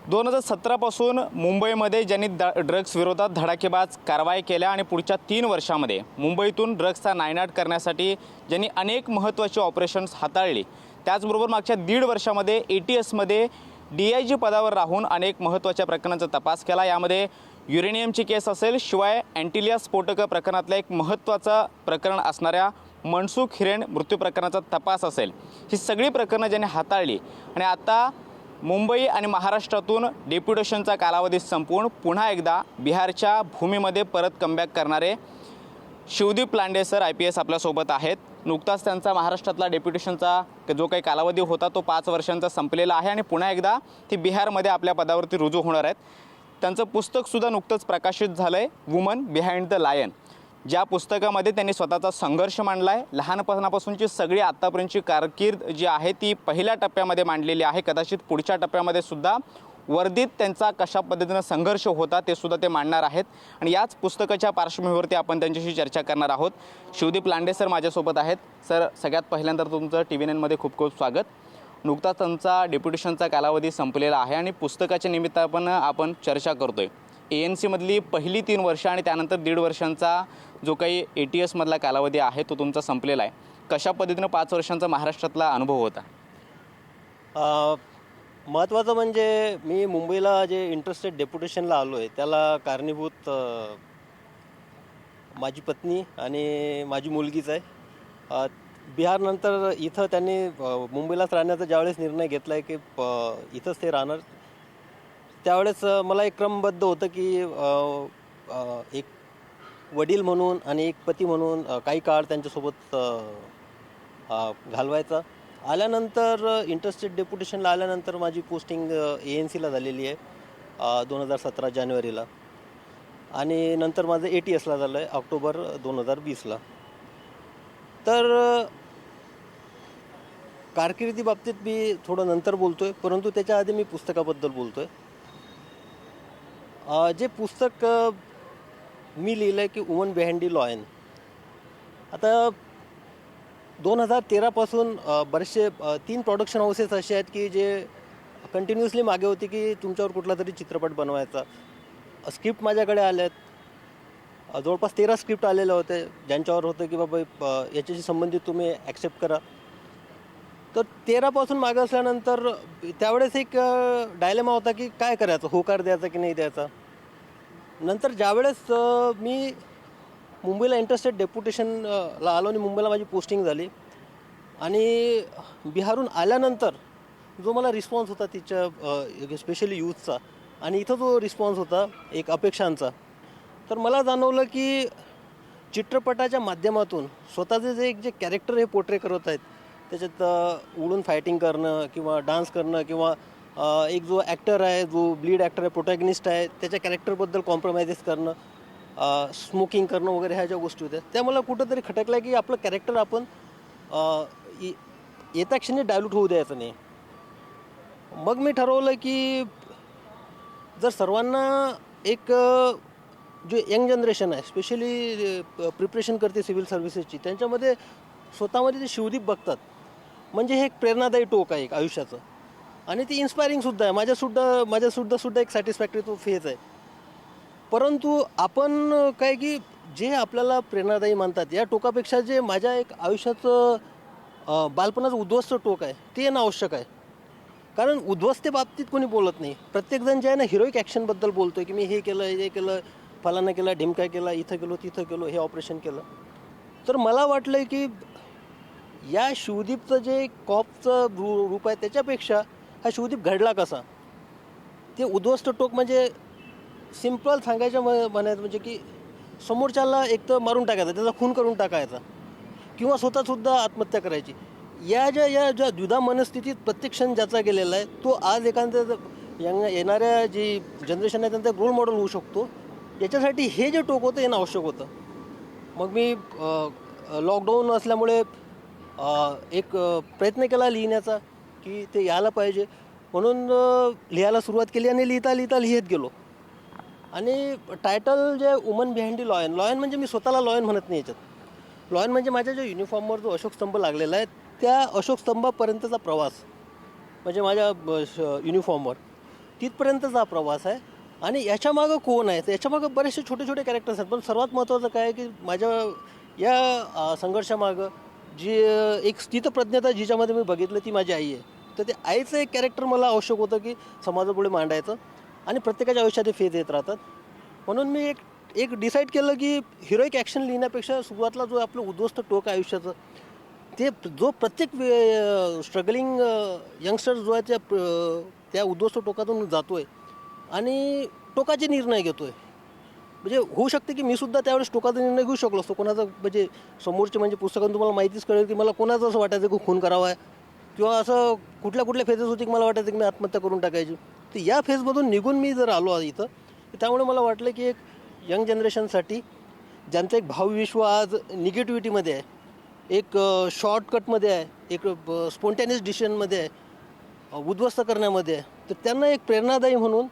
2017 पासून मुंबईमध्ये ज्यांनी ड्रग्स विरोधात धडाकेबाज कारवाई केल्या आणि पुढच्या 3 वर्षांमध्ये मुंबईतून ड्रग्सचा नायनाट करण्यासाठी ज्यांनी अनेक महत्त्वाची ऑपरेशन्स हाताळली, त्याचबरोबर मागच्या 1.5 वर्षामध्ये ATSमध्ये DIG पदावर राहून अनेक महत्त्वाच्या प्रकरणांचा तपास केला। यामध्ये युरेनियमची केस असेल, शिवाय अँटिलिया स्फोटक प्रकरणातलं एक महत्त्वाचं प्रकरण असणाऱ्या मनसुख हिरेन मृत्यू प्रकरणाचा तपास असेल, ही सगळी प्रकरणं ज्यांनी हाताळली आणि आता मुंबई आणि महाराष्ट्रातून डेप्युटेशनचा कालावधी संपवून पुन्हा एकदा बिहारच्या भूमीमध्ये परत कमबॅक करणारे शिवदीप लांडे सर IPS आपल्यासोबत आहेत। नुकताच त्यांचा महाराष्ट्रातला डेप्युटेशनचा जो काही कालावधी होता तो 5 वर्षांचा संपलेला आहे आणि पुन्हा एकदा ते बिहारमध्ये आपल्या पदावरती रुजू होणार आहेत। त्यांचं पुस्तकसुद्धा नुकतंच प्रकाशित झालं आहे, वुमन बिहाइंड द लायन, ज्या पुस्तकामध्ये त्यांनी स्वतःचा संघर्ष मांडला आहे। लहानपणापासूनची सगळी आत्तापर्यंतची कारकीर्द जी आहे ती पहिल्या टप्प्यामध्ये मांडलेली आहे। कदाचित पुढच्या टप्प्यामध्ये सुद्धा वर्दीत त्यांचा कशा पद्धतीनं संघर्ष होता ते सुद्धा ते मांडणार आहेत आणि याच पुस्तकाच्या पार्श्वभूमीवरती आपण त्यांच्याशी चर्चा करणार आहोत। शिवदीप लांडे सर माझ्यासोबत आहेत। सर, सगळ्यात पहिल्यांदा तुमचं TV9 मध्ये खूप खूप स्वागत। नुकताच त्यांचा डेप्युटेशनचा कालावधी संपलेला आहे आणि पुस्तकाच्या निमित्तानं आपण चर्चा करतोय। ANC मधली पहिली 3 वर्ष आणि त्यानंतर 1.5 वर्षांचा जो काही ATS मधला कालावधी आहे तो तुमचा संपलेला आहे। कशा पद्धतीनं 5 वर्षांचा महाराष्ट्रातला अनुभव होता? महत्त्वाचं म्हणजे मी मुंबईला जे इंटरेस्टेड डेप्युटेशनला आलो आहे त्याला कारणीभूत माझी पत्नी आणि माझी मुलगीच आहे। बिहारनंतर इथं त्यांनी मुंबईलाच राहण्याचा ज्यावेळेस निर्णय घेतला आहे की इथंच ते राहणार, त्यावेळेस मला एक क्रमबद्ध होतं की एक वडील म्हणून आणि एक पती म्हणून काही काळ त्यांच्यासोबत घालवायचा। आल्यानंतर इंटरेस्टेड डेप्युटेशनला आल्यानंतर माझी पोस्टिंग ANCला झालेली आहे 2017 जानेवारीला आणि नंतर माझं ATSला झालं आहे ऑक्टोबर 2020ला। तर कारकिर्दी बाबतीत मी थोडं नंतर बोलतो आहे, परंतु त्याच्या आधी मी पुस्तकाबद्दल बोलतो आहे। जे पुस्तक मी लिहिलं आहे की वुमन बिहाइंड द लायन, आता 2013 पासून बरेचसे 3 प्रोडक्शन हाऊसेस असे आहेत की जे कंटिन्युअसली मागे होते की तुमच्यावर कुठला तरी चित्रपट बनवायचा। स्क्रिप्ट माझ्याकडे आले आहेत, जवळपास 13 स्क्रिप्ट आलेले होते ज्यांच्यावर होतं की बाबा याच्याशी संबंधित तुम्ही ॲक्सेप्ट करा। तर 13 पासून मागे असल्यानंतर त्यावेळेस एक डायलेमा होता की काय करायचं, होकार द्यायचा की नाही द्यायचा। नंतर ज्यावेळेस मी मुंबईला इंटरेस्टेड डेप्युटेशनला आलो आणि मुंबईला माझी पोस्टिंग झाली आणि बिहारून आल्यानंतर जो मला रिस्पॉन्स होता तिच्या स्पेशली यूथचा आणि इथं जो रिस्पॉन्स होता एक अपेक्षांचा, तर मला जाणवलं की चित्रपटाच्या माध्यमातून स्वतःचे जे कॅरेक्टर हे पोर्ट्रे करत आहेत त्याच्यात उडून फायटिंग करणं किंवा डान्स करणं किंवा एक जो ॲक्टर आहे, जो लीड ॲक्टर आहे, प्रोटॅगनिस्ट आहे, त्याच्या कॅरेक्टरबद्दल कॉम्प्रोमाइजेस करणं, स्मोकिंग करणं वगैरे ह्या ज्या गोष्टी होत्या त्या मला कुठंतरी खटकल्या की आपलं कॅरेक्टर आपण येत्या क्षणी डायल्यूट होऊ द्यायचं नाही। मग मी ठरवलं की जर सर्वांना एक जो यंग जनरेशन आहे स्पेशली प्रिपरेशन करते सिव्हिल सर्व्हिसेसची, त्यांच्यामध्ये स्वतःमध्ये ते शिवदीप बघतात म्हणजे हे एक प्रेरणादायी टोक आहे एक आयुष्याचं आणि ती इन्स्पायरिंगसुद्धा आहे। माझ्यासुद्धा एक सॅटिस्फॅक्टरी तो फेज आहे। परंतु आपण काय की जे आपल्याला प्रेरणादायी मानतात या टोकापेक्षा जे माझ्या एक आयुष्याचं बालपणाचं उद्ध्वस्त टोक आहे ते येणं आवश्यक आहे। कारण उद्ध्वस्ते बाबतीत कोणी बोलत नाही, प्रत्येकजण जे आहे ना हिरोईक ॲक्शनबद्दल बोलतो आहे की मी हे केलं, फलाना केलं, ढिमका केला, इथं गेलो तिथं गेलो, हे ऑपरेशन केलं। तर मला वाटलं की या शिवदीपचं जे कॉपचं रूप आहे त्याच्यापेक्षा हा शिवदीप घडला कसा, ते उद्ध्वस्त टोक म्हणजे सिम्पल सांगायचं म्हणायचं म्हणजे की समोरच्याला एक तर मारून टाकायचा, त्याचा खून करून टाकायचा किंवा स्वतःसुद्धा आत्महत्या करायची। या ज्या द्विधा मनस्थितीत प्रत्येक क्षण ज्याचा गेलेला आहे तो आज एखाद्या येणाऱ्या जी जनरेशन आहे त्यांचा रोल मॉडेल होऊ शकतो। याच्यासाठी हे जे टोक होतं हे आवश्यक होतं। मग मी लॉकडाऊन असल्यामुळे एक प्रयत्न केला लिहिण्याचा की ते यायला पाहिजे म्हणून लिहायला सुरुवात केली आणि लिहिता लिहित गेलो। आणि टायटल जे woman behind the lion, lion म्हणजे मी स्वतःला लॉयन म्हणत नाही, याच्यात लॉयन म्हणजे माझ्या ज्या युनिफॉर्मवर जो अशोक स्तंभ लागलेला आहे त्या अशोक स्तंभापर्यंतचा प्रवास म्हणजे माझ्या युनिफॉर्मवर तिथपर्यंतचा हा प्रवास आहे. आणि याच्यामागं कोण आहे, तर याच्यामागं बरेचसे छोटे छोटे कॅरेक्टर्स आहेत. पण सर्वात महत्त्वाचं काय आहे की माझ्या या संघर्षामागं जी एक स्थितप्रज्ञता जिच्यामध्ये मी बघितलं ती माझी आई आहे. तर ते आईचं एक कॅरेक्टर मला आवश्यक होतं की समाजापुढे मांडायचं. आणि प्रत्येकाच्या आयुष्यात फेज येत राहतात. म्हणून मी एक एक डिसाईड केलं की हिरोईक ॲक्शन लिहिण्यापेक्षा सुरुवातला जो आपलं उद्ध्वस्त टोक आहे आयुष्याचं, ते जो प्रत्येक स्ट्रगलिंग यंगस्टर जो आहे त्या उद्ध्वस्त टोकातून जातो आहे आणि टोकाचे निर्णय घेतो आहे. म्हणजे होऊ शकते की मी सुद्धा त्यावेळेस टोकाचा निर्णय घेऊ शकलो असतो. कोणाचा म्हणजे समोरचे म्हणजे पुस्तकातून तुम्हाला माहितीच कळेल की मला कोणाचं असं वाटायचं की खून करावा आहे किंवा असं कुठल्या कुठल्या फेजेस होती की मला वाटायचं की मी आत्महत्या करून टाकायची. तर या फेजमधून निघून मी जर आलो इथं, तर त्यामुळे मला वाटलं की एक यंग जनरेशनसाठी ज्यांचं एक भावविश्व आज निगेटिव्हिटीमध्ये आहे, एक शॉर्टकटमध्ये आहे, एक स्पॉन्टेनियस डिसिजनमध्ये आहे, उद्ध्वस्त करण्यामध्ये आहे, तर त्यांना एक प्रेरणादायी म्हणून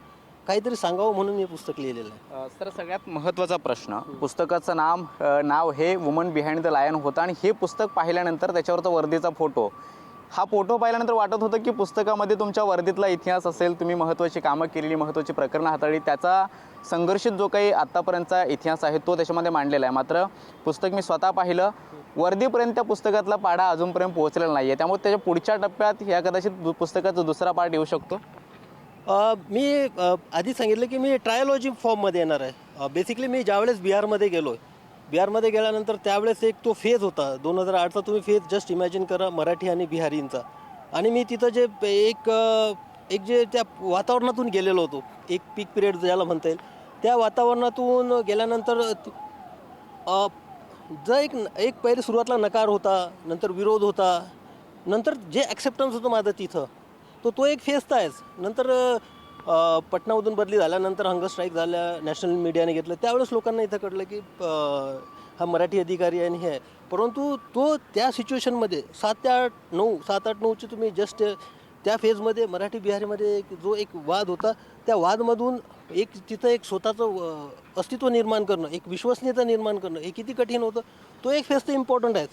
काहीतरी सांगावं म्हणून हे पुस्तक लिहिलेलं आहे. सर, सगळ्यात महत्त्वाचा प्रश्न, पुस्तकाचं नाव हे वुमन बिहाइंड द लायन होतं आणि हे पुस्तक पाहिल्यानंतर त्याच्यावरचा वर्दीचा फोटो, हा फोटो पाहिल्यानंतर वाटत होतं की पुस्तकामध्ये तुमच्या वर्दीतला इतिहास असेल, तुम्ही महत्त्वाची कामं केलेली, महत्त्वाची प्रकरणं हाताळली, त्याचा संघर्षित जो काही आत्तापर्यंतचा इतिहास आहे तो त्याच्यामध्ये मांडलेला आहे. मात्र पुस्तक मी स्वतः पाहिलं, वर्दीपर्यंत त्या पुस्तकातला पाढा अजूनपर्यंत पोहोचलेला नाही आहे. त्यामुळे त्याच्या पुढच्या टप्प्यात ह्या कदाचित पुस्तकाचा दुसरा पार्ट येऊ शकतो. मी आधी सांगितलं की मी ट्रायोलॉजी फॉर्ममध्ये येणार आहे. बेसिकली मी ज्यावेळेस बिहारमध्ये गेलो आहे, बिहारमध्ये गेल्यानंतर त्यावेळेस एक तो फेज होता 2008चा. तुम्ही फेज जस्ट इमॅजिन करा, मराठी आणि बिहारींचा. आणि मी तिथं जे एक जे त्या वातावरणातून गेलेलो होतो, एक पीक पिरियड ज्याला म्हणता येईल, त्या वातावरणातून गेल्यानंतर जर एक पहिले सुरुवातीला नकार होता, नंतर विरोध होता, नंतर जे ॲक्सेप्टन्स होतं माझं तिथं, तो एक फेज तर आहेच. नंतर पटनामधून बदली झाल्यानंतर हंगर स्ट्राईक झाल्या, नॅशनल मीडियाने घेतलं, त्यावेळेस लोकांना इथं कळलं की हा मराठी अधिकारी आहे आणि हे आहे. परंतु तो त्या सिच्युएशनमध्ये 7-8-9ची तुम्ही जस्ट त्या फेजमध्ये मराठी बिहारीमध्ये जो एक वाद होता, त्या वादमधून तिथं एक स्वतःचं अस्तित्व निर्माण करणं, एक विश्वसनीयता निर्माण करणं, हे किती कठीण होतं. तो एक फेज तर इम्पॉर्टंट आहे.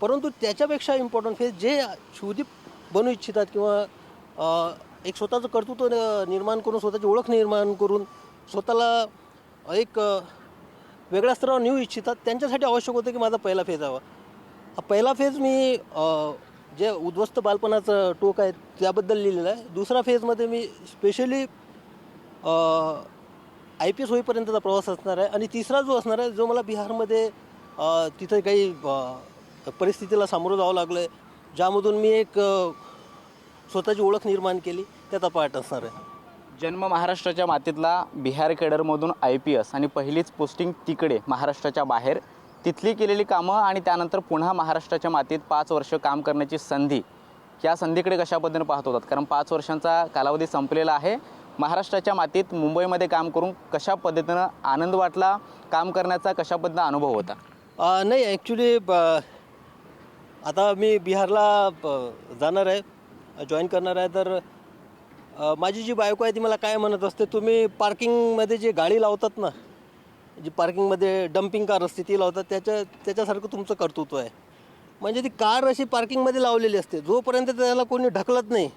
परंतु त्याच्यापेक्षा इम्पॉर्टंट फेज जे शोधी बनू इच्छितात किंवा एक स्वतःचं कर्तृत्व निर्माण करून, स्वतःची ओळख निर्माण करून, स्वतःला एक वेगळ्या स्तरावर नेऊ इच्छितात, त्यांच्यासाठी आवश्यक होतं की माझा पहिला फेज हवा. पहिला फेज मी जे उद्ध्वस्त बालपणाचं टोक आहे त्याबद्दल लिहिलेलं आहे. दुसरा फेजमध्ये मी स्पेशली IPS होईपर्यंतचा प्रवास असणार आहे. आणि तिसरा जो असणार आहे, जो मला बिहारमध्ये तिथे काही परिस्थितीला सामोरं जावं लागलं आहे, ज्यामधून मी एक स्वतःची ओळख निर्माण केली, त्याचा पार्ट असणार आहे. जन्म महाराष्ट्राच्या मातीतला, बिहार केडरमधून IPS आणि पहिलीच पोस्टिंग तिकडे महाराष्ट्राच्या बाहेर, तिथली केलेली कामं आणि त्यानंतर पुन्हा महाराष्ट्राच्या मातीत 5 वर्ष काम करण्याची संधी, या संधीकडे कशा पद्धतीने पाहत होतात? कारण 5 वर्षांचा कालावधी संपलेला आहे. महाराष्ट्राच्या मातीत मुंबईमध्ये काम करून कशा पद्धतीनं आनंद वाटला, काम करण्याचा कशा पद्धतीचा अनुभव होता? नाही, ॲक्च्युली आता मी बिहारला जाणार आहे, जॉईन करणार आहे. तर माझी जी बायको आहे ती मला काय म्हणत असते, तुम्ही पार्किंगमध्ये जे गाडी लावतात ना, जी पार्किंगमध्ये डम्पिंग कार असते ती लावतात, त्याच्यासारखं तुमचं कर्तृत्व आहे. म्हणजे ती कार अशी पार्किंगमध्ये लावलेली असते, जोपर्यंत त्याला कोणी ढकलत नाही,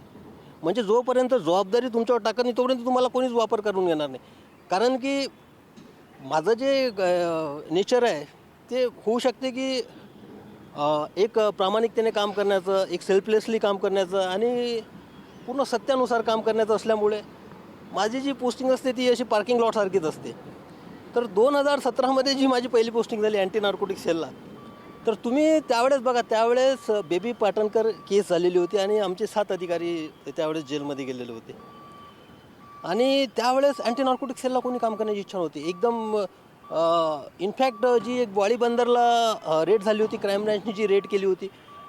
म्हणजे जोपर्यंत जबाबदारी तुमच्यावर टाकत नाही, तोपर्यंत तुम्हाला कोणीच वापर करून घेणार नाही. कारण की माझं जे नेचर आहे ते होऊ शकते की एक प्रामाणिकतेने काम करण्याचं, एक सेल्फलेसली काम करण्याचं आणि पूर्ण सत्यानुसार काम करण्याचं असल्यामुळे माझी जी पोस्टिंग असते ती अशी पार्किंग लॉटसारखीच असते. तर 2017मध्ये जी माझी पहिली पोस्टिंग झाली अँटी नार्कोटिक सेलला, तर तुम्ही त्यावेळेस बघा, त्यावेळेस बेबी पाटणकर केस झालेली होती आणि आमचे 7 अधिकारी त्यावेळेस जेलमध्ये गेलेले होते. आणि त्यावेळेस अँटी नार्कोटिक सेलला कोणी काम करण्याची इच्छा नव्हती. एकदम इनफॅक्ट जी एक ग्वाळी बंदरला रेड झाली होती, क्राईम ब्रँचने जी रेड केली होती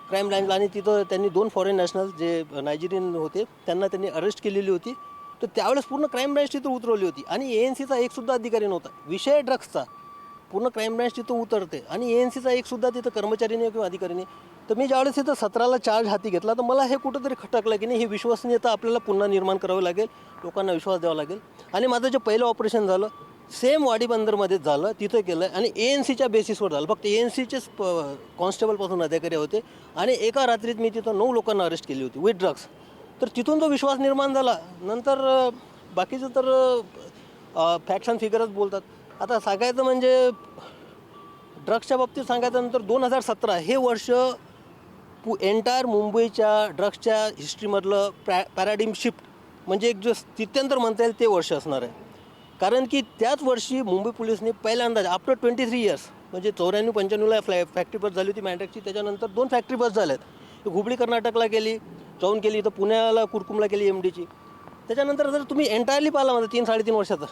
क्राईम ब्रँचला, आणि तिथं त्यांनी 2 फॉरेन नॅशनल जे नायजेरियन होते त्यांना त्यांनी अरेस्ट केलेली होती. तर त्यावेळेस पूर्ण क्राईम ब्रँच तिथं उतरवली होती आणि ANCचा एकसुद्धा अधिकारी नव्हता. विषय ड्रग्सचा, पूर्ण क्राईम ब्रँच तिथं उतरते आणि ANCचा एकसुद्धा तिथं कर्मचारी नाही किंवा अधिकारी नाही. तर मी ज्यावेळेस तिथं 17ला चार्ज हाती घेतला, तर मला हे कुठंतरी खटकलं की नाही, ही विश्वसनीयता आपल्याला पुन्हा निर्माण करावी लागेल, लोकांना विश्वास द्यावा लागेल. आणि माझं जे पहिलं ऑपरेशन झालं सेम वाडी बंदरमध्येच झालं, तिथं केलं आणि ANCच्या बेसिसवर झालं. फक्त ANCचेच कॉन्स्टेबलपासून अधिकारी होते आणि एका रात्रीत मी तिथं 9 लोकांना अरेस्ट केली होती विथ ड्रग्स. तर तिथून जो विश्वास निर्माण झाला, नंतर बाकीचं तर फॅक्ट्स अँड फिगरच बोलतात. आता सांगायचं म्हणजे ड्रग्सच्या बाबतीत सांगायचं नंतर 2017 हे वर्ष एंटायर मुंबईच्या ड्रग्सच्या हिस्ट्रीमधलं पॅराडिम शिफ्ट म्हणजे एक जो स्थित्यंतर म्हणता येईल ते वर्ष असणार आहे. कारण की त्याच वर्षी मुंबई पोलिसने पहिल्यांदाच आफ्टर 23 इयर्स म्हणजे 94-95ला फॅक्टरी बस झाली होती मॅन्ड्रॅकची. त्याच्यानंतर 2 फॅक्टरी बस झाल्यात. हुबळी कर्नाटकला केली, जाऊन केली, तर पुण्याला कुरकुमला केली MDची. त्याच्यानंतर जर तुम्ही एंटायरली पाहिला म्हणजे 3-3.5 वर्षाचं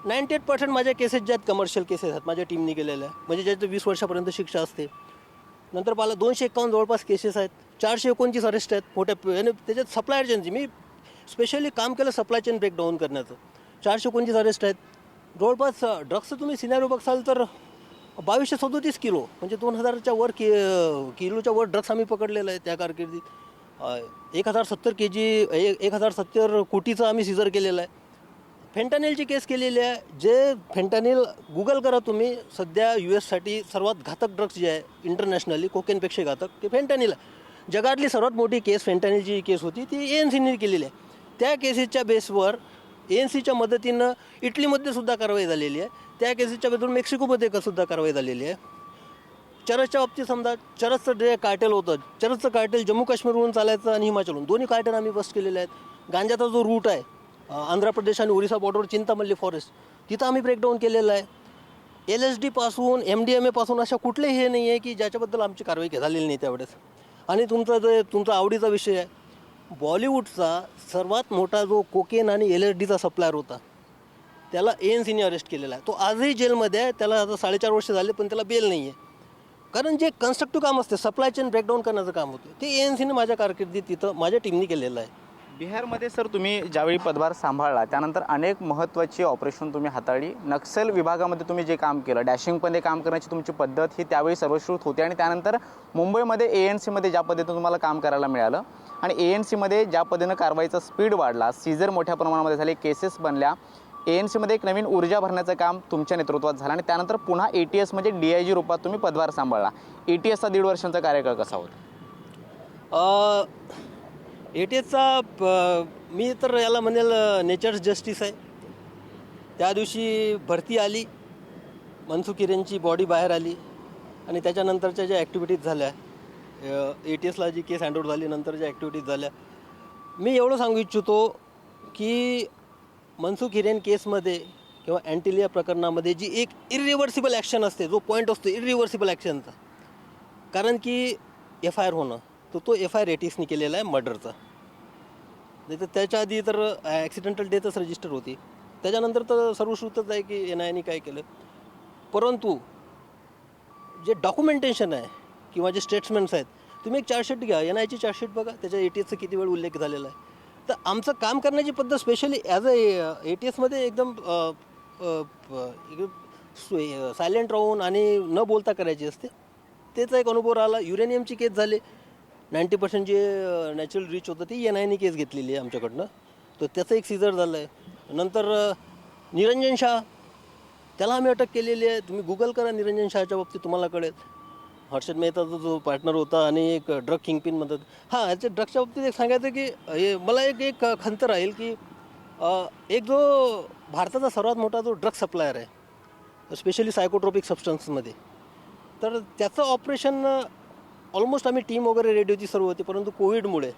98% माझ्या केसेस ज्या आहेत कमर्शियल केसेस आहेत माझ्या टीमने केलेल्या म्हणजे ज्याचं 20 वर्षापर्यंत शिक्षा असते. नंतर पाहिला 251 जवळपास केसेस आहेत, 429 अरेस्ट आहेत मोठ्या आणि त्याच्यात सप्लायर चेनची मी स्पेशली काम केलं सप्लाय चेन ब्रेकडाऊन करण्याचं. 429 अरेस्ट आहेत. जवळपास ड्रग्सचं तुम्ही सिनॅरिओ बघसाल तर 2237 किलो म्हणजे 2000च्या वर किलोच्या वर ड्रग्स आम्ही पकडलेलं आहे त्या कारकिर्दीत. 1070 kg 1070 कोटीचं आम्ही सिजर केलेलं आहे. फेंटानिलची केस केलेली आहे. जे फेंटानिल गुगल करा तुम्ही, सध्या US साठी सर्वात घातक ड्रग्स जे आहे इंटरनॅशनली कोकेनपेक्षा घातक ते फेंटानिल आहे. जगातली सर्वात मोठी केस फेंटानिलची केस होती ती ANCने केलेली आहे. त्या केसेसच्या बेसवर ANCच्या मदतीनं इटलीमध्ये सुद्धा कारवाई झालेली आहे. त्या केसेसच्या बेसवर मेक्सिकोमध्ये सुद्धा कारवाई झालेली आहे. चरसच्या बाबतीत समजा चरसचं जे कार्टेल होतं, चरसचं कार्टेल जम्मू काश्मीरवरून चालायचं आणि हिमाचलहून दोन्ही कार्टेल आम्ही बस्ट केलेले आहेत. गांजाचा जो रूट आहे आंध्र प्रदेश आणि ओरिसा बॉर्डरवर चिंतामल्ली फॉरेस्ट तिथं आम्ही ब्रेकडाऊन केलेलं आहे. LSD पासून MDMA पासून अशा कुठलेही हे नाही आहे की ज्याच्याबद्दल आमची कारवाई झालेली नाही त्यावेळेस. आणि तुमचा आवडीचा विषय आहे, बॉलिवूडचा सर्वात मोठा जो कोकेन आणि LSDचा सप्लायर होता त्याला ANCने अरेस्ट केलेला आहे. तो आजही जेलमध्ये आहे. त्याला आता 4.5 वर्ष झाले पण त्याला बेल नाही आहे. कारण जे कन्स्ट्रक्टिव्ह काम असते सप्लाय चेन ब्रेकडाऊन करण्याचं काम होतं ते ANCने माझ्या कारकिर्दीत तिथं माझ्या टीमने केलेलं आहे. बिहारमध्ये सर तुम्ही ज्यावेळी पदभार सांभाळला त्यानंतर अनेक महत्त्वाची ऑपरेशन तुम्ही हाताळली. नक्सल विभागामध्ये तुम्ही जे काम केलं, डॅशिंगमध्ये काम करण्याची तुमची पद्धत ही त्यावेळी सर्वश्रुत होती आणि त्यानंतर मुंबईमध्ये ANCमध्ये ज्या पद्धतीनं तुम्हाला काम करायला मिळालं आणि ANCमध्ये ज्या पद्धतीनं कारवाईचा स्पीड वाढला, सीझर मोठ्या प्रमाणामध्ये झाले, केसेस बनल्या, ANCमध्ये एक नवीन ऊर्जा भरण्याचं काम तुमच्या नेतृत्वात झालं आणि त्यानंतर पुन्हा ATS म्हणजे DIG रूपात तुम्ही पदभार सांभाळला. ATSचा 1.5 वर्षांचा कार्यकाळ कसा होता? ATSचा मी तर याला म्हणेल नेचर्स जस्टिस आहे. त्या दिवशी भरती आली, मनसुख हिरेनची बॉडी बाहेर आली आणि त्याच्यानंतरच्या ज्या ॲक्टिव्हिटीज झाल्या ATSला जी केस हँडओव्हर झाली नंतर ज्या ॲक्टिव्हिटीज झाल्या, मी एवढं सांगू इच्छितो की मनसुख हिरेन केसमध्ये किंवा अँटिलिया प्रकरणामध्ये जी एक इरिव्हर्सिबल ॲक्शन असते, जो पॉईंट असतो इरिव्हर्सिबल ॲक्शनचा, कारण की FIR होणं तो FIR ATSने केलेला आहे मर्डरचा. नाही तर त्याच्या आधी तर ॲक्सिडेंटल डेथच रजिस्टर होती. त्याच्यानंतर तर सर्वश्रुतच आहे की NIAने काय केलं. परंतु जे डॉक्युमेंटेशन आहे किंवा जे स्टेटमेंट्स आहेत, तुम्ही एक चार्जशीट घ्या, NIAची चार्जशीट बघा, त्याच्या ATSचा किती वेळ उल्लेख झालेला आहे. तर आमचं काम करण्याची पद्धत स्पेशली ॲज ATSमध्ये एकदम सायलेंट राहून आणि न बोलता करायची असते. त्याचा एक अनुभव आला. युरेनियमची केस झाली, 90% जे नॅचरल रिच होतं ते NIAने केस घेतलेली आहे आमच्याकडनं, तर त्याचं एक सीझर झालं आहे. नंतर निरंजन शाह, त्याला आम्ही अटक केलेली आहे. तुम्ही गुगल करा निरंजन शाहच्या बाबतीत तुम्हाला कळेल. हर्षद मेहताचा जो पार्टनर होता आणि एक ड्रग किंगपिन म्हणतात. हां, याच्या ड्रग्सच्या बाबतीत एक सांगायचं की मला एक खंत राहील की एक जो भारताचा सर्वात मोठा जो ड्रग सप्लायर आहे स्पेशली सायकोट्रोपिक सबस्टन्समध्ये, तर त्याचं ऑपरेशन ऑलमोस्ट आम्ही टीम वगैरे रेडी होती सर्व होती, परंतु कोविडमुळे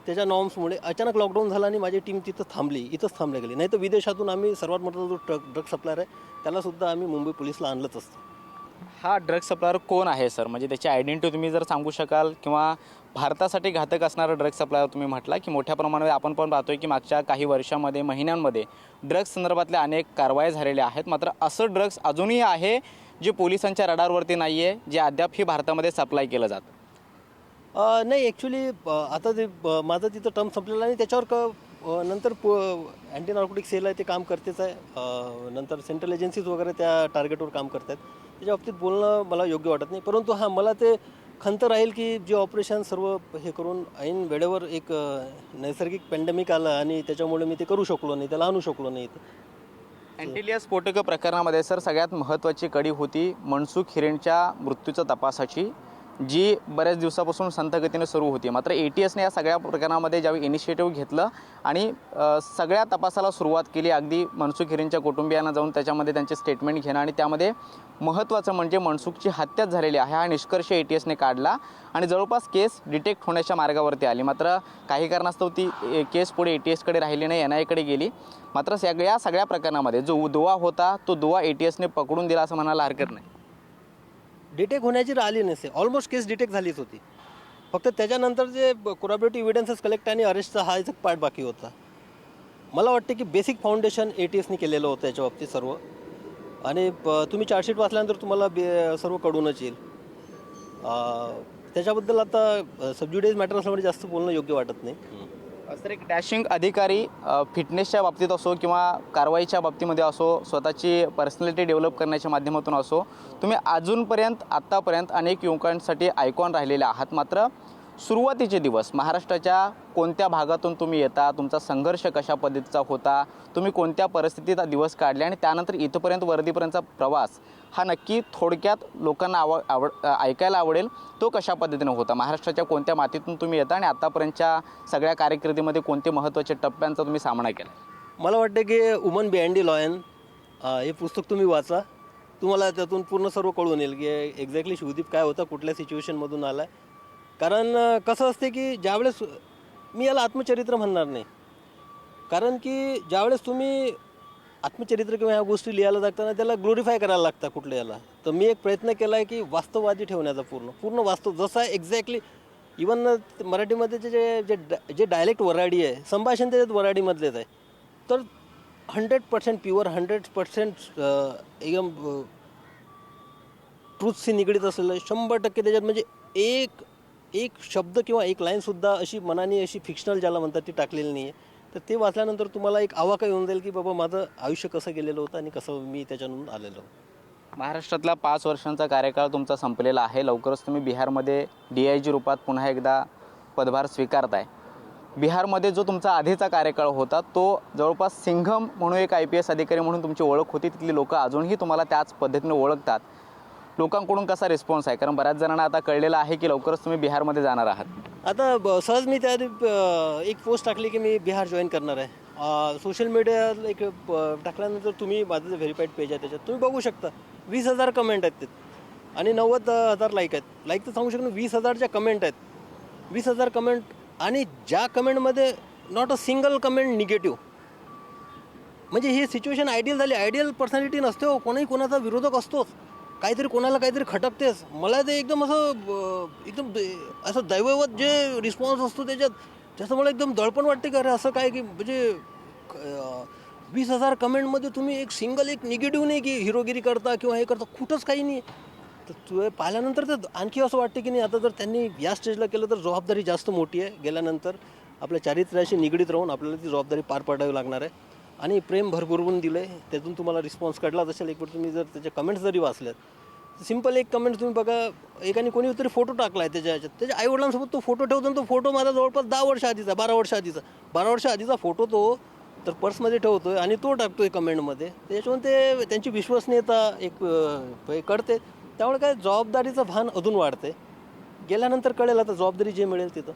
त्याच्या नॉर्म्समुळे अचानक लॉकडाऊन झाला आणि माझी टीम तिथं इथंच थांबली गेली. नाही तर विदेशातून आम्ही सर्वात मोठा जो ड्रग सप्लायर आहे त्यालासुद्धा आम्ही मुंबई पोलिसला आणलंच असतं. हा ड्रग सप्लायर कोण आहे सर? म्हणजे त्याची आयडेंटिटी तुम्ही जर सांगू शकाल, किंवा भारतासाठी घातक असणारा ड्रग सप्लायर तुम्ही म्हटला की मोठ्या प्रमाणात आपण पण पाहतोय की मागच्या काही वर्षामध्ये महिन्यांमध्ये ड्रग्स संदर्भातल्या अनेक कारवाया झालेल्या आहेत, मात्र असं ड्रग्स अजूनही आहे जे पोलिसांच्या रडारवरती नाही आहे, जे अद्याप ही भारतामध्ये सप्लाय केलं जातं? नाही, ॲक्च्युली आता ते माझं तिथं टर्म संपलेलं आणि त्याच्यावर नंतर अँटी नार्कोटिक सेल आहे ते काम करतेच आहे. नंतर सेंट्रल एजन्सीज वगैरे त्या टार्गेटवर काम करत आहेत. त्याच्या बाबतीत बोलणं मला योग्य वाटत नाही. परंतु हां, मला ते खंत राहील की जे ऑपरेशन सर्व हे करून ऐन वेळेवर एक नैसर्गिक पॅन्डेमिक आलं आणि त्याच्यामुळे मी ते करू शकलो नाही, त्याला आणू शकलो नाही. अँटिलिया स्फोटक प्रकरणामध्ये सर सगळ्यात महत्त्वाची कडी होती मनसुख हिरेनच्या मृत्यूच्या तपासाची. जी बऱ्याच दिवसापासून संथगतीने सुरू होती. मात्र ATSने या सगळ्या प्रकरणामध्ये ज्यावेळी इनिशिएटिव्ह घेतलं आणि सगळ्या तपासाला सुरुवात केली, अगदी मनसुख हिरेंच्या कुटुंबियांना जाऊन त्याच्यामध्ये त्यांचे स्टेटमेंट घेणं आणि त्यामध्ये महत्त्वाचं म्हणजे मनसुखची हत्याच झालेली आहे हा निष्कर्ष ATSने काढला आणि जवळपास केस डिटेक्ट होण्याच्या मार्गावरती आली. मात्र काही कारणास्तव ती केस पुढे ATSकडे राहिली नाही, NIAकडे गेली. मात्र या सगळ्या प्रकरणामध्ये जो दुवा होता तो दुवा ATSने पकडून दिला असं म्हणायला हरकत नाही. डिटेक्ट होण्याची राहिली नसते, ऑलमोस्ट केस डिटेक्ट झालीच होती. फक्त त्याच्यानंतर जे कोरॅबोरेटिव्ह एव्हिडन्सेस कलेक्ट आणि अरेस्टचा हा एक पार्ट बाकी होता. मला वाटते की बेसिक फाउंडेशन ATSने केलेलं होतं याच्या बाबतीत सर्व. आणि तुम्ही चार्जशीट वाचल्यानंतर तुम्हाला सर्व कळूनच येईल. त्याच्याबद्दल आता सबज्युडिस मॅटर असल्यामुळे जास्त बोलणं योग्य वाटत नाही. सर, एक डॅशिंग अधिकारी फिटनेसच्या बाबतीत असो किंवा कारवाईच्या बाबतीमध्ये असो, स्वतःची पर्सनॅलिटी डेव्हलप करण्याच्या माध्यमातून असो, तुम्ही आत्तापर्यंत अनेक युवकांसाठी आयकॉन राहिलेले आहात. मात्र सुरुवातीचे दिवस महाराष्ट्राच्या कोणत्या भागातून तुम्ही येता, तुमचा संघर्ष कशा पद्धतीचा होता, तुम्ही कोणत्या परिस्थितीत दिवस काढले आणि त्यानंतर इथपर्यंत वर्दीपर्यंतचा प्रवास हा नक्की थोडक्यात लोकांना ऐकायला आवडेल, तो कशा पद्धतीनं होता, महाराष्ट्राच्या कोणत्या मातीतून तुम्ही येता आणि आत्तापर्यंतच्या सगळ्या कारकिर्दीमध्ये कोणते महत्त्वाच्या टप्प्यांचा तुम्ही सामना केला? मला वाटतं की वुमन बिहाइंड द लॉयन हे पुस्तक तुम्ही वाचा, तुम्हाला त्यातून पूर्ण सर्व कळून येईल की एक्झॅक्टली शिवदीप काय होता, कुठल्या सिच्युएशनमधून आला. कारण कसं असते की ज्यावेळेस मी याला आत्मचरित्र म्हणणार नाही, कारण की ज्यावेळेस तुम्ही आत्मचरित्र किंवा ह्या गोष्टी लिहायला लागताना त्याला ग्लोरिफाय करायला लागतं कुठल्या याला. तर मी एक प्रयत्न केला आहे की वास्तववादी ठेवण्याचा, पूर्ण वास्तव जसं आहे एक्झॅक्टली. इवन मराठीमध्ये जे डायलेक्ट वराडी आहे, संभाषण त्याच्यात वराडीमधलेच आहे. तर 100% प्युअर, 100% एकदम ट्रूथशी निगडीत असलेलं 100% त्याच्यात, म्हणजे एक शब्द किंवा एक लाईनसुद्धा अशी मनाने अशी फिक्शनल ज्याला म्हणतात ती टाकलेली नाही आहे. तर ते वाचल्यानंतर तुम्हाला एक आवाका येऊन जाईल की बाबा माझं आयुष्य कसं गेलेलं होतं आणि कसं मी त्याच्यातून आलेलो. महाराष्ट्रातला 5 वर्षांचा कार्यकाळ तुमचा संपलेला आहे. लवकरच तुम्ही बिहारमध्ये DIG रूपात पुन्हा एकदा पदभार स्वीकारताय. बिहारमध्ये जो तुमचा आधीचा कार्यकाळ होता तो जवळपास सिंघम म्हणून एक IPS अधिकारी म्हणून तुमची ओळख होती. तिथली लोक अजूनही तुम्हाला त्याच पद्धतीने ओळखतात. लोकांकडून कसा रिस्पॉन्स आहे? कारण बऱ्याच जणांना आता कळलेलं आहे की लवकरच तुम्ही बिहारमध्ये जाणार आहात. आता सहज मी त्या एक पोस्ट टाकली की मी बिहार जॉईन करणार आहे. सोशल मीडिया एक टाकल्यानंतर तुम्ही माझं जे व्हेरीफाईड पेज आहे त्याच्यात तुम्ही बघू शकता 20,000 कमेंट आहेत त्यात आणि 90,000 लाईक आहेत. लाईक तर सांगू शकतो, 20,000च्या कमेंट आहेत. 20,000 कमेंट आणि ज्या कमेंटमध्ये not a single comment negative. म्हणजे ही सिच्युएशन आयडियल झाली. आयडियल पर्सनॅलिटी नसते हो, कोणाही कोणाचा विरोधक असतोच, काहीतरी कोणाला काहीतरी खटकतेच. मला ते एकदम असं दैववत जे रिस्पॉन्स असतो त्याच्यात मला एकदम दडपण वाटते की अरे असं काय की म्हणजे 20,000 कमेंटमध्ये तुम्ही एक सिंगल एक निगेटिव्ह नाही की हिरोगिरी करता किंवा हे करता, कुठंच काही नाही. तर तू पाहिल्यानंतर तर आणखी असं वाटते की नाही आता जर त्यांनी या स्टेजला केलं तर जबाबदारी जास्त मोठी आहे. गेल्यानंतर आपल्या चारित्र्याशी निगडीत राहून आपल्याला ती जबाबदारी पार पाडावी लागणार आहे. आणि प्रेम भरभरून दिलं आहे, त्यातून तुम्हाला रिस्पॉन्स कळलाच असेल. एक वेळ तुम्ही जर त्याच्या कमेंट्स जरी वाचल्यात, सिम्पल एक कमेंट तुम्ही बघा, एकाने कोणी तरी फोटो टाकला आहे त्याच्या आईवडिलांसोबत तो फोटो ठेवतो आणि तो फोटो माझा जवळपास 10 वर्ष आधीचा, 12 वर्ष आधीचा फोटो तो तर पर्समध्ये ठेवतो आहे आणि तो टाकतो आहे कमेंटमध्ये. त्याच्यामुळे ते त्यांची विश्वसनीयता एक कळते. त्यामुळे काय जबाबदारीचं भान अजून वाढते. गेल्यानंतर कळेल आता जबाबदारी जे मिळेल तिथं.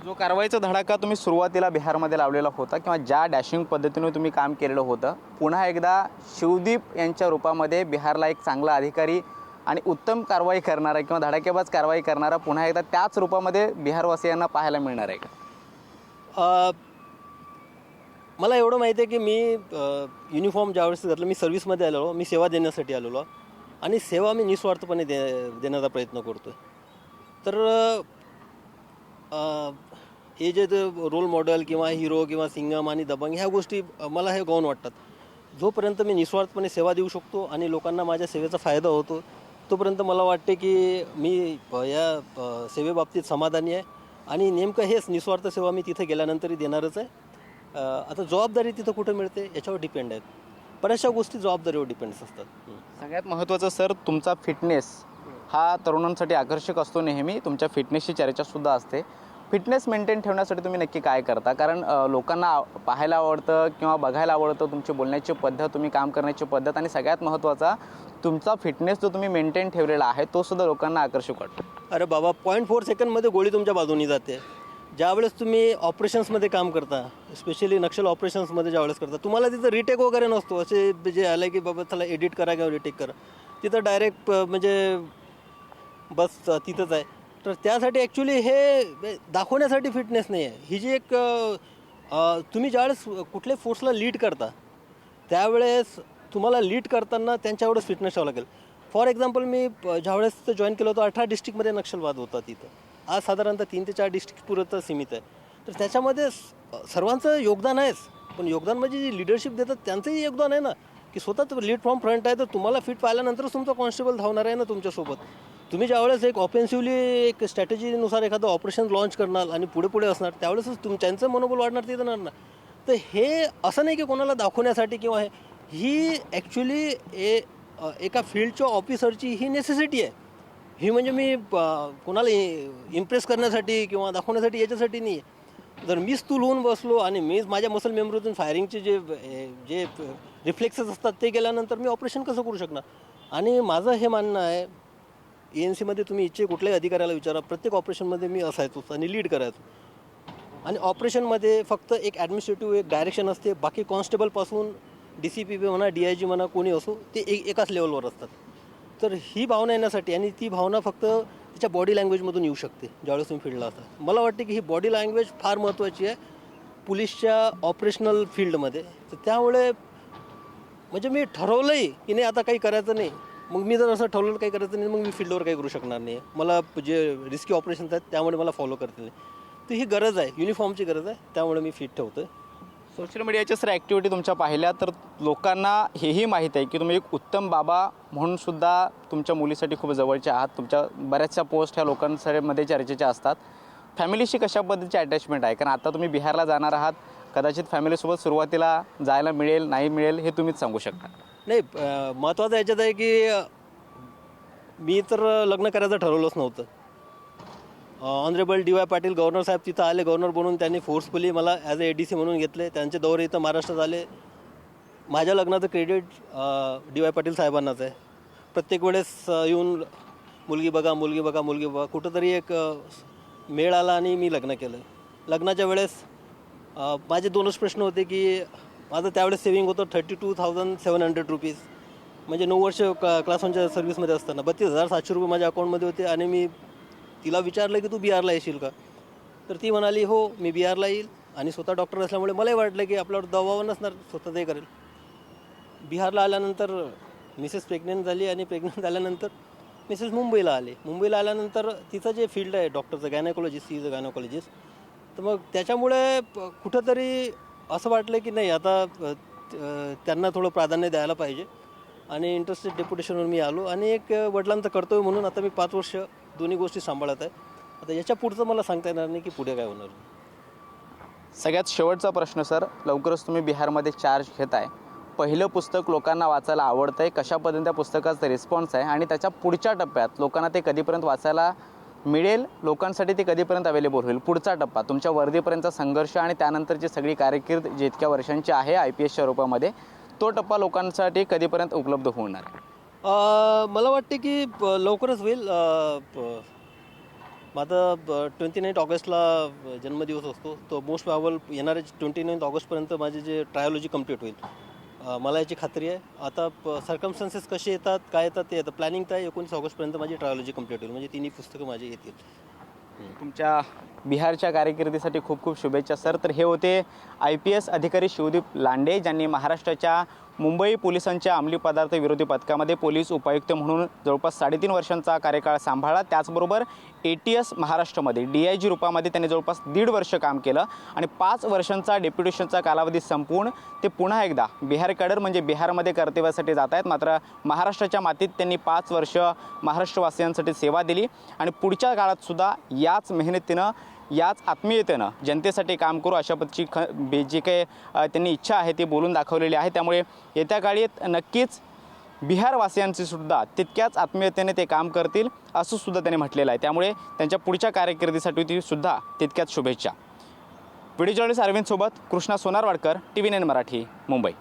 जो कारवाईचा धडाका तुम्ही सुरुवातीला बिहारमध्ये लावलेला होता किंवा ज्या डॅशिंग पद्धतीने तुम्ही काम केलेलं होतं, पुन्हा एकदा शिवदीप यांच्या रूपामध्ये बिहारला एक चांगला अधिकारी आणि उत्तम कारवाई करणारा किंवा धडाकेबाज कारवाई करणारा पुन्हा एकदा त्याच रूपामध्ये बिहारवासियांना पाहायला मिळणार आहे का? मला एवढं माहिती आहे की मी युनिफॉर्म ज्यावेळेस घातलं, मी सर्व्हिसमध्ये आलेलो, मी सेवा देण्यासाठी आलेलो आणि सेवा मी निस्वार्थपणे देण्याचा प्रयत्न करतो. तर हे जे रोल मॉडेल किंवा हिरो किंवा सिंगम आणि दबंग ह्या गोष्टी मला हे गौण वाटतात. जोपर्यंत मी निस्वार्थपणे सेवा देऊ शकतो आणि लोकांना माझ्या सेवेचा फायदा होतो तोपर्यंत मला वाटते की मी या सेवेबाबतीत समाधानी आहे. आणि नेमकं हेच निस्वार्थ सेवा मी तिथे गेल्यानंतरही देणारच आहे. आता जबाबदारी तिथं कुठं मिळते याच्यावर डिपेंड आहेत. बऱ्याचशा गोष्टी जबाबदारीवर डिपेंड्स असतात. सगळ्यात महत्त्वाचं सर, तुमचा फिटनेस हा तरुणांसाठी आकर्षक असतो नेहमी. तुमच्या फिटनेसची चर्चासुद्धा असते. फिटनेस मेंटेन ठेवण्यासाठी तुम्ही नक्की काय करता? कारण लोकांना पाहायला आवडतं किंवा बघायला आवडतं तुमची बोलण्याची पद्धत, तुम्ही काम करण्याची पद्धत आणि सगळ्यात महत्त्वाचा तुमचा फिटनेस जो तुम्ही मेंटेन ठेवलेला आहे तो सुद्धा लोकांना आकर्षक वाटतो. अरे बाबा 0.4 सेकंडमध्ये गोळी तुमच्या बाजूनी जाते. ज्यावेळेस तुम्ही ऑपरेशन्समध्ये काम करता, स्पेशली नक्षल ऑपरेशन्समध्ये ज्यावेळेस करता, तुम्हाला तिथं रिटेक वगैरे नसतो. असे जे आलं की बाबा त्याला एडिट करा किंवा रिटेक करा, तिथं डायरेक्ट म्हणजे बस तिथंच आहे. तर त्यासाठी ॲक्च्युली हे दाखवण्यासाठी फिटनेस नाही आहे. ही जी एक तुम्ही ज्यावेळेस कुठल्याही फोर्सला लीड करता त्यावेळेस तुम्हाला लीड करताना त्यांच्यावरच फिटनेस ठेवावं लागेल. फॉर एक्झाम्पल मी ज्यावेळेस जॉईन केलं होतं 18 डिस्ट्रिक्टमध्ये नक्षलवाद होता तिथं. आज साधारणतः 3 ते 4 डिस्ट्रिक्ट पुरतं सीमित आहे. तर त्याच्यामध्ये सर्वांचं योगदान आहेच, पण योगदान म्हणजे जी लिडरशिप देतात त्यांचंही योगदान आहे ना, की स्वतः लीड फ्रॉम फ्रंट आहे. तर तुम्हाला फिट पाहिल्यानंतरच तुमचा कॉन्स्टेबल धावणार आहे ना तुमच्यासोबत. तुम्ही ज्यावेळेस एक ऑफेन्सिव्हली एक स्ट्रॅटेजीनुसार एखादं ऑपरेशन लॉन्च करणार आणि पुढे पुढे असणार, त्यावेळेसच त्यांचं मनोबल वाढणार ते देणार ना. तर हे असं नाही की कोणाला दाखवण्यासाठी किंवा ही ॲक्च्युली एका फील्डच्या ऑफिसरची ही नेसेसिटी आहे. ही म्हणजे मी कोणाला इम्प्रेस करण्यासाठी किंवा दाखवण्यासाठी याच्यासाठी नाही आहे. जर मी स्थूल होऊन बसलो आणि मीच माझ्या मसल मेमरीतून फायरिंगचे जे रिफ्लेक्सेस असतात ते गेल्यानंतर मी ऑपरेशन कसं करू शकणार. आणि माझं हे मानणं आहे, ENCमध्ये तुम्ही इच्छे कुठल्याही अधिकाऱ्याला विचारा, प्रत्येक ऑपरेशनमध्ये मी असायचोच आणि लीड करायचो. आणि ऑपरेशनमध्ये फक्त एक ॲडमिनिस्ट्रेटिव्ह एक डायरेक्शन असते. बाकी कॉन्स्टेबलपासून DCP म्हणा, DIG म्हणा, कोणी असो, ते एकाच लेवलवर असतात. तर ही भावना येण्यासाठी आणि ती भावना फक्त तिच्या बॉडी लँग्वेजमधून येऊ शकते ज्यावेळेस तुम्ही फील्डला असता. मला वाटते की ही बॉडी लँग्वेज फार महत्त्वाची आहे पोलीसच्या ऑपरेशनल फील्डमध्ये. तर त्यामुळे म्हणजे मी ठरवलंही की नाही आता काही करायचं नाही. मग मी जर असं ठरवलं काही करायचं नाही, मग मी फील्डवर काही करू शकणार नाही. मला जे रिस्की ऑपरेशन्स आहेत त्यामुळे मला फॉलो करतील नाही. तर ही गरज आहे, युनिफॉर्मची गरज आहे. त्यामुळे मी फिट ठेवतो. सोशल मीडियाच्या सर ॲक्टिव्हिटी तुमच्या पाहिल्या तर लोकांना हेही माहीत आहे की तुम्ही एक उत्तम बाबा म्हणून सुद्धा तुमच्या मुलीसाठी खूप जवळचे आहात. तुमच्या बऱ्याचशा पोस्ट ह्या लोकांमध्ये चर्चेच्या असतात. फॅमिलीशी कशा पद्धतीची अटॅचमेंट आहे? कारण आता तुम्ही बिहारला जाणार आहात, कदाचित फॅमिलीसोबत सुरुवातीला जायला मिळेल नाही मिळेल हे तुम्हीच सांगू शकता. नाही, महत्त्वाचं याच्यात आहे की मी तर लग्न करायचं ठरवलंच नव्हतं. ऑनरेबल DY पाटील गव्हर्नर साहेब तिथं आले, गव्हर्नर बनून त्यांनी फोर्सफुली मला ॲज अ ADC म्हणून घेतले. त्यांचे दौरे इथं महाराष्ट्रात आले. माझ्या लग्नाचं क्रेडिट DY पाटील साहेबांनाच आहे. प्रत्येक वेळेस येऊन मुलगी बघा मुलगी बघा मुलगी बघा, कुठंतरी एक मेळ आला आणि मी लग्न केलं. लग्नाच्या वेळेस माझे 2च प्रश्न होते की माझं त्यावेळेस सेविंग होतं 32,700 रुपीज, म्हणजे 9 वर्ष क्लास 1च्या सर्व्हिसमध्ये असताना 32,700 रुपये माझ्या अकाउंटमध्ये होते. आणि मी तिला विचारलं की तू बिहारला येशील का? तर ती म्हणाली हो मी बिहारला येईल. आणि स्वतः डॉक्टर असल्यामुळे मलाही वाटलं की आपल्यावर दबाव नसणार, स्वतः ते करेल. बिहारला आल्यानंतर मिसेस प्रेग्नंट झाली आणि प्रेग्नंट झाल्यानंतर मिसेस मुंबईला आले. मुंबईला आल्यानंतर तिचं जे फील्ड आहे डॉक्टरचं, गायनेकोलॉजिस्ट, इज अ गायनेकोलॉजिस्ट. तर मग त्याच्यामुळे कुठंतरी असं वाटलं की नाही आता त्यांना थोडं प्राधान्य द्यायला पाहिजे. आणि इंटरेस्टेड डेप्युटेशनवर मी आलो आणि एक वडिलांचं कर्तव्य म्हणून आता मी 5 वर्ष दोन्ही गोष्टी सांभाळत आहे. आता याच्या पुढचं मला सांगता येणार नाही की पुढे काय होणार. सगळ्यात शेवटचा प्रश्न सर, लवकरच तुम्ही बिहारमध्ये चार्ज घेत आहे. पहिलं पुस्तक लोकांना वाचायला आवडतं आहे, कशा पद्धतीने त्या पुस्तकाचा रिस्पॉन्स आहे आणि त्याच्या पुढच्या टप्प्यात लोकांना ते कधीपर्यंत वाचायला मिळेल, लोकांसाठी ते कधीपर्यंत अवेलेबल होईल? पुढचा टप्पा तुमच्या वर्दीपर्यंतचा संघर्ष आणि त्यानंतरची सगळी कारकीर्द जी इतक्या वर्षांची आहे IPSच्या रूपामध्ये, तो टप्पा लोकांसाठी कधीपर्यंत उपलब्ध होणार? मला वाटते की लवकरच होईल. माझा 29 ऑगस्टला जन्मदिवस असतो. तो मोस्ट प्रॉबल येणाऱ्या 29 ऑगस्टपर्यंत माझे जे ट्रायोलॉजी कंप्लीट होईल. मला याची खात्री आहे. आता सर्कमस्टन्सेस कसे येतात काय येतात ते आता प्लॅनिंग तर आहे. 19 ऑगस्टपर्यंत माझी ट्रायोलॉजी कंप्लीट होईल, म्हणजे तिन्ही पुस्तकं माझी येतील. तुमच्या बिहारच्या कारकिर्दीसाठी खूप खूप शुभेच्छा सर. तर हे होते IPS अधिकारी शिवदीप लांडे, ज्यांनी महाराष्ट्राच्या मुंबई पोलिसांच्या अंमली पदार्थ विरोधी पथकामध्ये पोलीस उपायुक्त म्हणून जवळपास 3.5 वर्षांचा कार्यकाळ सांभाळला. त्याचबरोबर ATS महाराष्ट्रामध्ये DIG रूपामध्ये त्यांनी जवळपास 1.5 वर्ष काम केलं आणि 5 वर्षांचा डेप्युटेशनचा कालावधी संपवून ते पुन्हा एकदा बिहार कॅडर म्हणजे बिहारमध्ये कर्तव्यासाठी जात आहेत. मात्र महाराष्ट्राच्या मातीत त्यांनी 5 वर्ष महाराष्ट्रवासियांसाठी सेवा दिली आणि पुढच्या काळातसुद्धा याच मेहनतीनं याच आत्मीयतेनं जनतेसाठी काम करू अशा पद्धतीची जी काही त्यांनी इच्छा आहे ती बोलून दाखवलेली आहे. त्यामुळे येत्या काळात नक्कीच बिहारवासियांची सुद्धा तितक्याच आत्मीयतेने ते काम करतील असं सुद्धा त्यांनी म्हटलेलं आहे. त्यामुळे त्यांच्या पुढच्या कारकिर्दीसाठी ती सुद्धा तितक्याच शुभेच्छा. व्हिडिओ जर्नलिस्ट अरविंद सोबत कृष्णा सोनारवाडकर, TV9 मराठी, मुंबई.